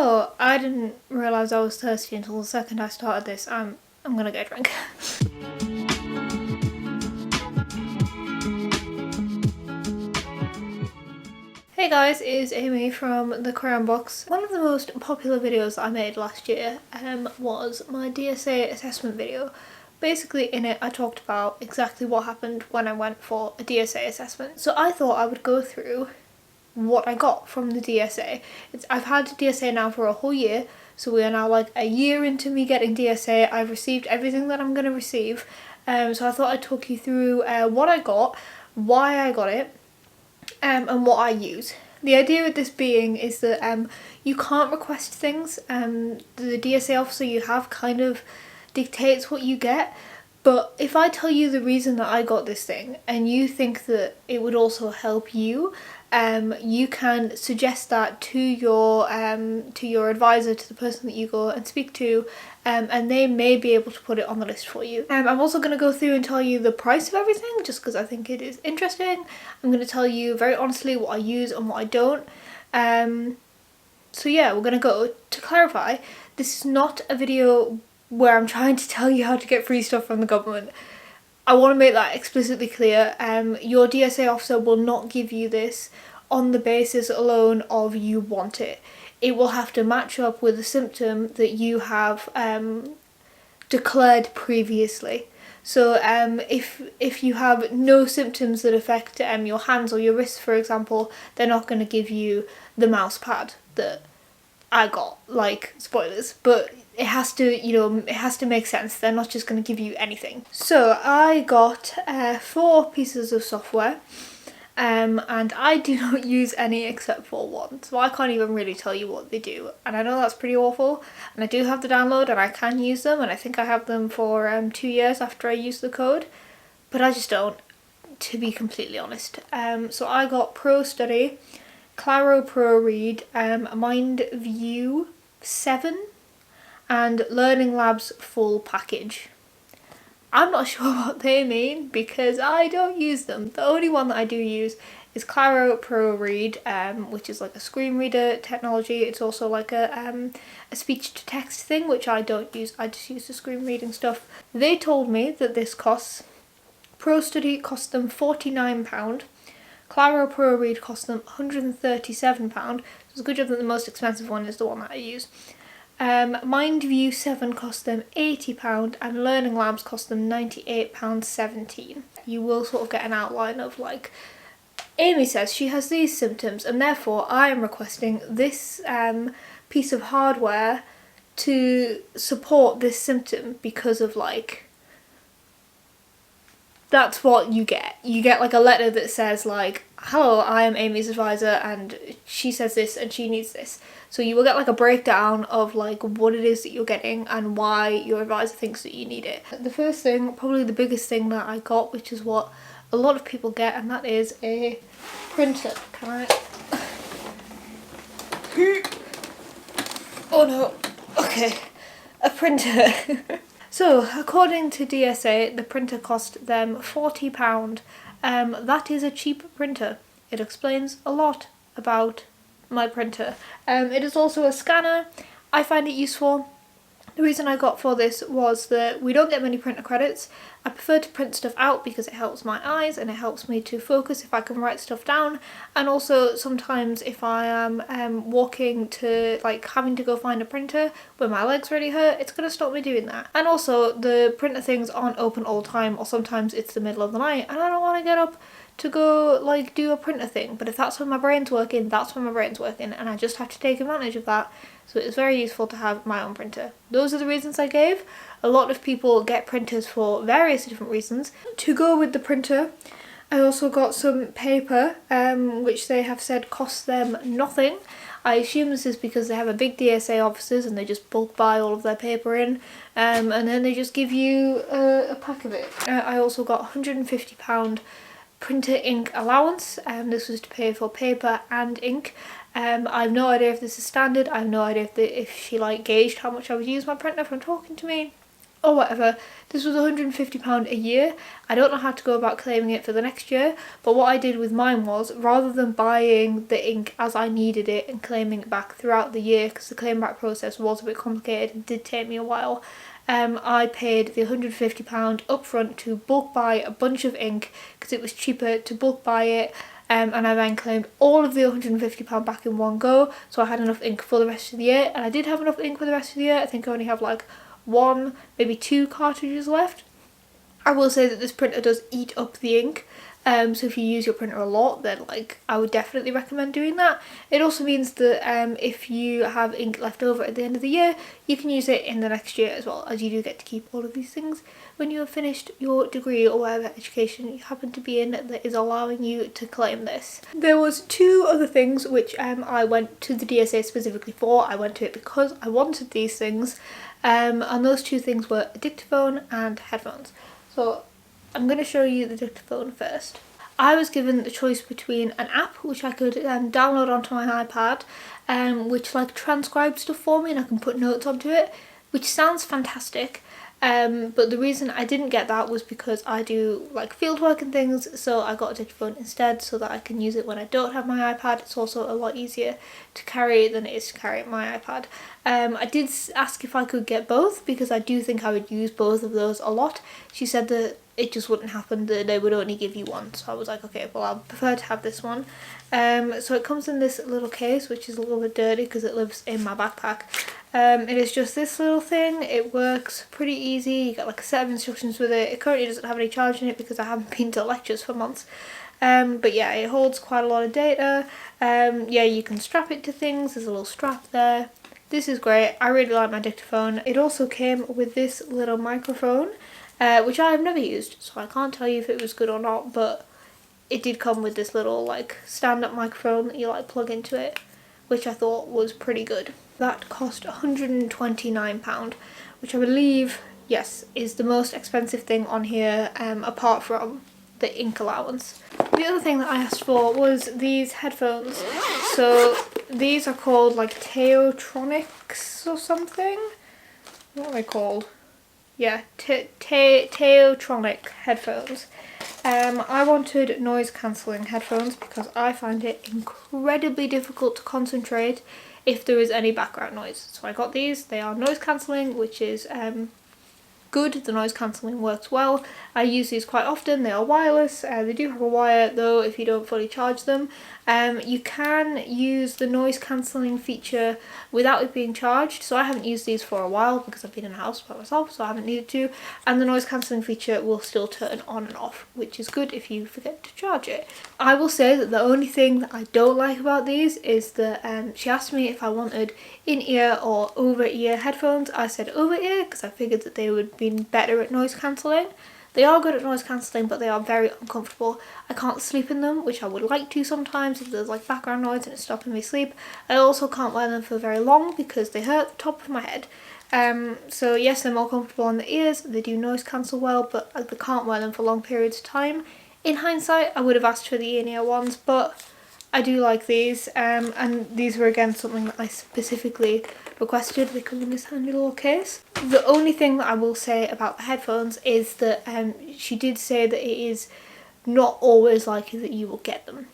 So I didn't realise I was thirsty until the second I started this. I'm gonna get a drink. Hey guys, it is Amy from the Crayon Box. One of the most popular videos I made last year was my DSA assessment video. Basically in it I talked about exactly what happened when I went for a DSA assessment. So I thought I would go through what I got from the DSA. I've had DSA now for a whole year, so we are now like a year into me getting DSA. I've received everything that I'm going to receive, so I thought I'd talk you through what I got, why I got it, and what I use. The idea with this being is that you can't request things. The DSA officer you have kind of dictates what you get. But if I tell you the reason that I got this thing and you think that it would also help you, you can suggest that to your advisor, to the person that you go and speak to, and they may be able to put it on the list for you. I'm also going to go through and tell you the price of everything just because I think it is interesting. I'm going to tell you very honestly what I use and what I don't. So yeah, we're going to go. To clarify, this is not a video where I'm trying to tell you how to get free stuff from the government. I want to make that explicitly clear. Your DSA officer will not give you this on the basis alone of you want it. It will have to match up with a symptom that you have declared previously. So if you have no symptoms that affect your hands or your wrists, for example, they're not going to give you the mouse pad that I got, like, spoilers, but it has to, it has to make sense. They're not just going to give you anything. So I got 4 pieces of software, and I do not use any except for one, so I can't even really tell you what they do, and I know that's pretty awful, and I do have the download and I can use them, and I think I have them for 2 years after I use the code, but I just don't, to be completely honest. So I got Pro Study, Claro Pro Read, MindView 7, and Learning Labs full package. I'm not sure what they mean because I don't use them. The only one that I do use is Claro Pro Read, which is like a screen reader technology. It's also like a speech to text thing, which I don't use. I just use the screen reading stuff. They told me that this costs, Pro Study cost them £49. Claro Pro Read cost them £137. So it's a good job that the most expensive one is the one that I use. MindView 7 cost them £80 and Learning Labs cost them £98.17. You will sort of get an outline of, like, Amy says she has these symptoms and therefore I am requesting this piece of hardware to support this symptom because of, like, that's what you get. You get like a letter that says like, hello, I am Amy's advisor and she says this and she needs this. So you will get like a breakdown of like what it is that you're getting and why your advisor thinks that you need it. The first thing, probably the biggest thing that I got, which is what a lot of people get, and that is a printer. Can I? Oh no. Okay. A printer. So, according to DSA, the printer cost them £40. That is a cheap printer. It explains a lot about my printer. It is also a scanner. I find it useful. The reason I got for this was that we don't get many printer credits. I prefer to print stuff out because it helps my eyes and it helps me to focus if I can write stuff down, and also sometimes if I am walking to, like, having to go find a printer when my legs really hurt, it's going to stop me doing that. And also the printer things aren't open all the time, or sometimes it's the middle of the night and I don't want to get up to go like do a printer thing, but if that's when my brain's working, that's when my brain's working, and I just have to take advantage of that. So it's very useful to have my own printer. Those are the reasons I gave. A lot of people get printers for various different reasons. To go with the printer, I also got some paper, which they have said costs them nothing. I assume this is because they have a big DSA offices and they just bulk buy all of their paper in, and then they just give you a pack of it. I also got £150 printer ink allowance, and this was to pay for paper and ink. I have no idea if this is standard. I have no idea if she like gauged how much I would use my printer from talking to me. or whatever. This was £150 a year. I don't know how to go about claiming it for the next year, but what I did with mine was, rather than buying the ink as I needed it and claiming it back throughout the year, because the claim back process was a bit complicated and did take me a while, I paid the £150 upfront to bulk buy a bunch of ink because it was cheaper to bulk buy it. And I then claimed all of the £150 back in one go, so I had enough ink for the rest of the year, and I did have enough ink for the rest of the year. I think I only have like 1, maybe 2 cartridges left. I will say that this printer does eat up the ink, so if you use your printer a lot, then like I would definitely recommend doing that. It also means that if you have ink left over at the end of the year, you can use it in the next year as well, as you do get to keep all of these things when you have finished your degree or whatever education you happen to be in that is allowing you to claim this. There was 2 other things which I went to the DSA specifically for. I went to it because I wanted these things, and those 2 things were a dictaphone and headphones. So I'm going to show you the dictaphone first. I was given the choice between an app which I could download onto my iPad, which like transcribes stuff for me and I can put notes onto it, which sounds fantastic. But the reason I didn't get that was because I do like field work and things, so I got a dictaphone instead so that I can use it when I don't have my iPad. It's also a lot easier to carry than it is to carry my iPad. I did ask if I could get both because I do think I would use both of those a lot. She said that it just wouldn't happen, that they would only give you one, so I was like, okay, well, I'll prefer to have this one. So it comes in this little case, which is a little bit dirty because it lives in my backpack. It is just this little thing. It works pretty easy. You get like a set of instructions with it. It currently doesn't have any charge in it because I haven't been to lectures for months. But yeah, it holds quite a lot of data. Yeah, you can strap it to things. There's a little strap there. This is great. I really like my dictaphone. It also came with this little microphone, which I have never used, so I can't tell you if it was good or not, but it did come with this little like stand-up microphone that you like plug into it, which I thought was pretty good. That cost £129, which I believe, yes, is the most expensive thing on here, apart from the ink allowance. The other thing that I asked for was these headphones. So these are called like Teotronics or something. What are they called? Yeah, Teotronic headphones. I wanted noise cancelling headphones because I find it incredibly difficult to concentrate if there is any background noise. So I got these. They are noise cancelling, which is good. The noise cancelling works well. I use these quite often. They are wireless. They do have a wire though if you don't fully charge them. You can use the noise cancelling feature without it being charged, so I haven't used these for a while because I've been in a house by myself, so I haven't needed to, and the noise cancelling feature will still turn on and off, which is good if you forget to charge it. I will say that the only thing that I don't like about these is that she asked me if I wanted in-ear or over-ear headphones. I said over-ear because I figured that they would be better at noise cancelling. They are good at noise cancelling, but they are very uncomfortable. I can't sleep in them, which I would like to sometimes if there's like background noise and it's stopping me sleep. I also can't wear them for very long because they hurt the top of my head. So yes, they're more comfortable on the ears, they do noise cancel well, but I can't wear them for long periods of time. In hindsight, I would have asked for the in-ear ones, but I do like these, and these were again something that I specifically requested. They come in this handy little case. The only thing that I will say about the headphones is that she did say that it is not always likely that you will get them.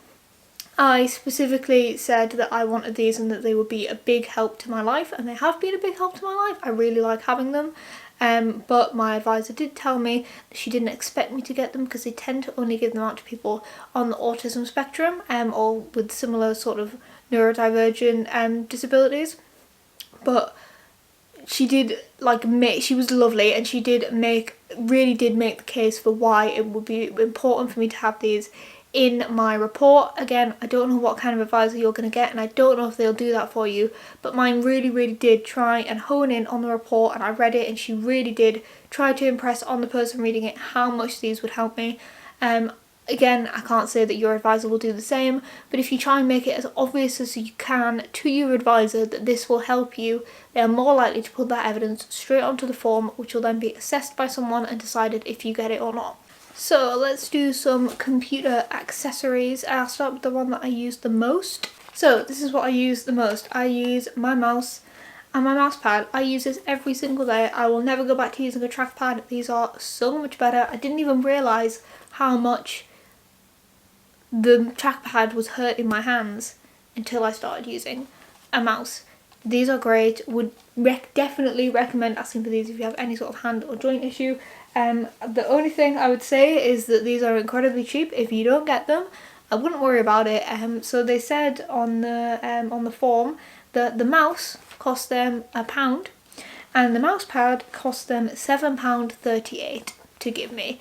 I specifically said that I wanted these and that they would be a big help to my life, and they have been a big help to my life. I really like having them. But my advisor did tell me that she didn't expect me to get them because they tend to only give them out to people on the autism spectrum or with similar sort of neurodivergent disabilities. But she did she was lovely, and she really did make the case for why it would be important for me to have these in my report. Again, I don't know what kind of advisor you're going to get, and I don't know if they'll do that for you, but mine really did try and hone in on the report, and I read it and she really did try to impress on the person reading it how much these would help me. Again, I can't say that your advisor will do the same, but if you try and make it as obvious as you can to your advisor that this will help you, they are more likely to put that evidence straight onto the form, which will then be assessed by someone and decided if you get it or not. So let's do some computer accessories. I'll start with the one that I use the most. So this is what I use the most. I use my mouse And my mouse pad, I use this every single day. I will never go back to using a trackpad. These are so much better. I didn't even realise how much the trackpad was hurting my hands until I started using a mouse. These are great. Would definitely recommend asking for these if you have any sort of hand or joint issue. The only thing I would say is that these are incredibly cheap. If you don't get them, I wouldn't worry about it. So they said on the form that the mouse cost them £1 and the mouse pad cost them £7.38 to give me.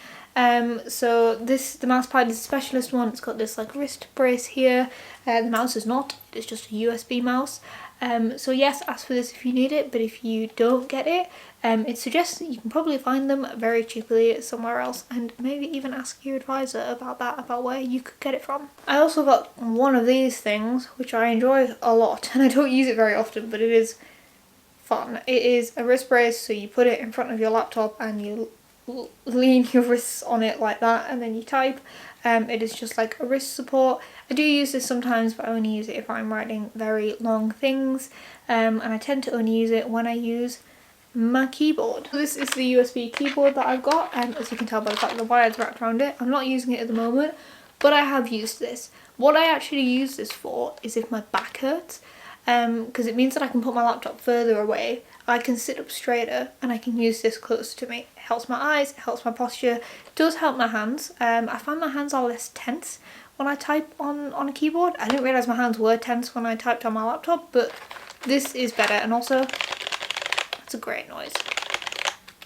So the mouse pad is a specialist one. It's got this like wrist brace here. The mouse is not, it's just a USB mouse. So yes, ask for this if you need it, but if you don't get it, it suggests that you can probably find them very cheaply somewhere else, and maybe even ask your advisor about where you could get it from. I also got one of these things, which I enjoy a lot, and I don't use it very often, but it is fun. It is a wrist brace, so you put it in front of your laptop and you lean your wrists on it like that, and then you type. It is just like a wrist support. I do use this sometimes, but I only use it if I'm writing very long things, and I tend to only use it when I use my keyboard. So this is the USB keyboard that I've got, as you can tell by the fact that the wire's wrapped around it. I'm not using it at the moment, but I have used this. What I actually use this for is if my back hurts, because it means that I can put my laptop further away, I can sit up straighter, and I can use this close to me. It helps my eyes, it helps my posture, it does help my hands. I find my hands are less tense when I type on a keyboard. I didn't realise my hands were tense when I typed on my laptop, but this is better, and also it's a great noise.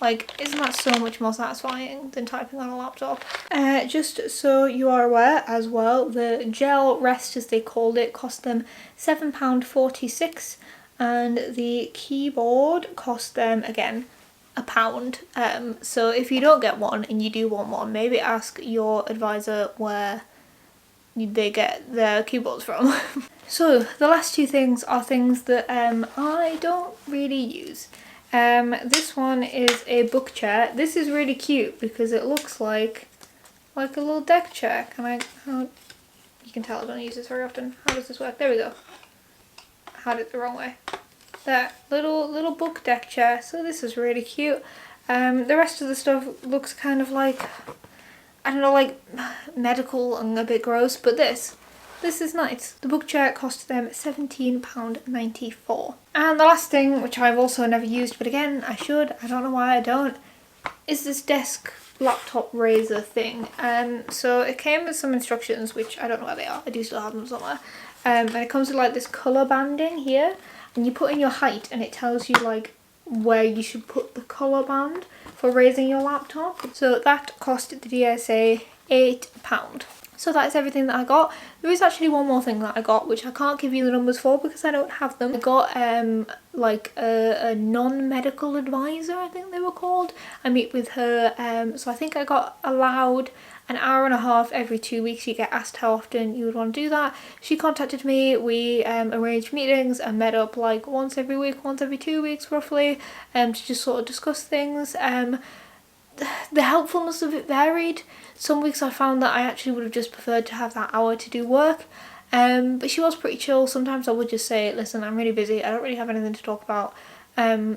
Like, isn't that so much more satisfying than typing on a laptop? Just so you are aware as well, the gel rest, as they called it, cost them £7.46, and the keyboard cost them, again, £1. So if you don't get one and you do want one, maybe ask your advisor where they get their keyboards from. So the last two things are things that I don't really use. This one is a book chair. This is really cute because it looks like a little deck chair. You can tell I don't use this very often. How does this work? There we go. I had it the wrong way. That little book deck chair. So this is really cute. The rest of the stuff looks kind of like, I don't know, like medical and a bit gross, but this is nice. The book chair cost them £17.94. And the last thing, which I've also never used, but again, I should, I don't know why I don't, is this desk laptop raiser thing. So it came with some instructions, which I don't know where they are. I do still have them somewhere. And it comes with like this colour banding here, and you put in your height, and it tells you like where you should put the colour band for raising your laptop. So that cost the DSA £8. So that is everything that I got. There is actually one more thing that I got, which I can't give you the numbers for because I don't have them. I got like a NonMedical Advisor, I think they were called. I meet with her, so I think I got allowed an hour and a half every 2 weeks. You get asked how often you would want to do that. She contacted me, we arranged meetings and met up like once every week, once every 2 weeks roughly, to just sort of discuss things. The helpfulness of it varied. Some weeks I found that I actually would have just preferred to have that hour to do work, but she was pretty chill. Sometimes I would just say, listen, I'm really busy, I don't really have anything to talk about,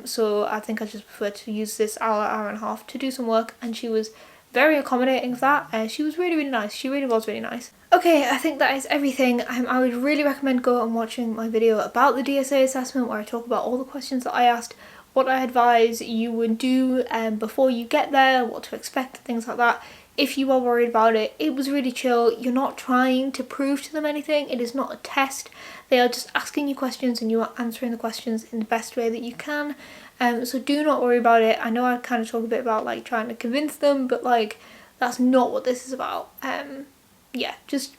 so I think I just prefer to use this hour and a half to do some work, and she was very accommodating of that. She was really nice. She really was really nice. Okay, I think that is everything. I would really recommend going and watching my video about the DSA assessment where I talk about all the questions that I asked, what I advise you would do before you get there, what to expect, things like that. If you are worried about it, it was really chill. You're not trying to prove to them anything. It is not a test. They are just asking you questions and you are answering the questions in the best way that you can. So do not worry about it. I know I kind of talk a bit about like trying to convince them, but like that's not what this is about. Yeah, just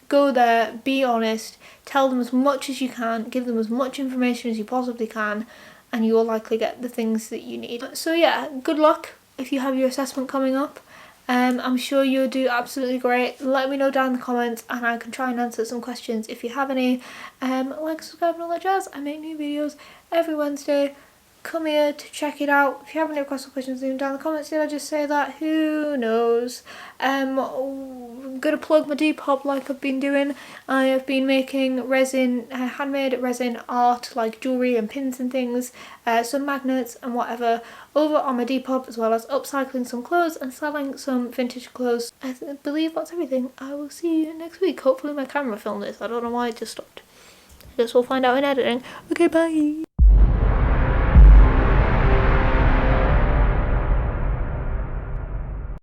go there, be honest, tell them as much as you can, give them as much information as you possibly can, and you will likely get the things that you need. So yeah, good luck if you have your assessment coming up. I'm sure you'll do absolutely great. Let me know down in the comments and I can try and answer some questions if you have any. Like, subscribe and all that jazz. I make new videos every Wednesday. come here to check it out. If you have any requests or questions, leave them down in the comments. Did I just say that? Who knows? I'm gonna plug my Depop like I've been doing. I have been making resin, handmade resin art, like jewellery and pins and things, some magnets and whatever, over on my Depop, as well as upcycling some clothes and selling some vintage clothes. I believe that's everything. I will see you next week. Hopefully my camera filmed this. I don't know why it just stopped. I guess we'll find out in editing. Okay, bye!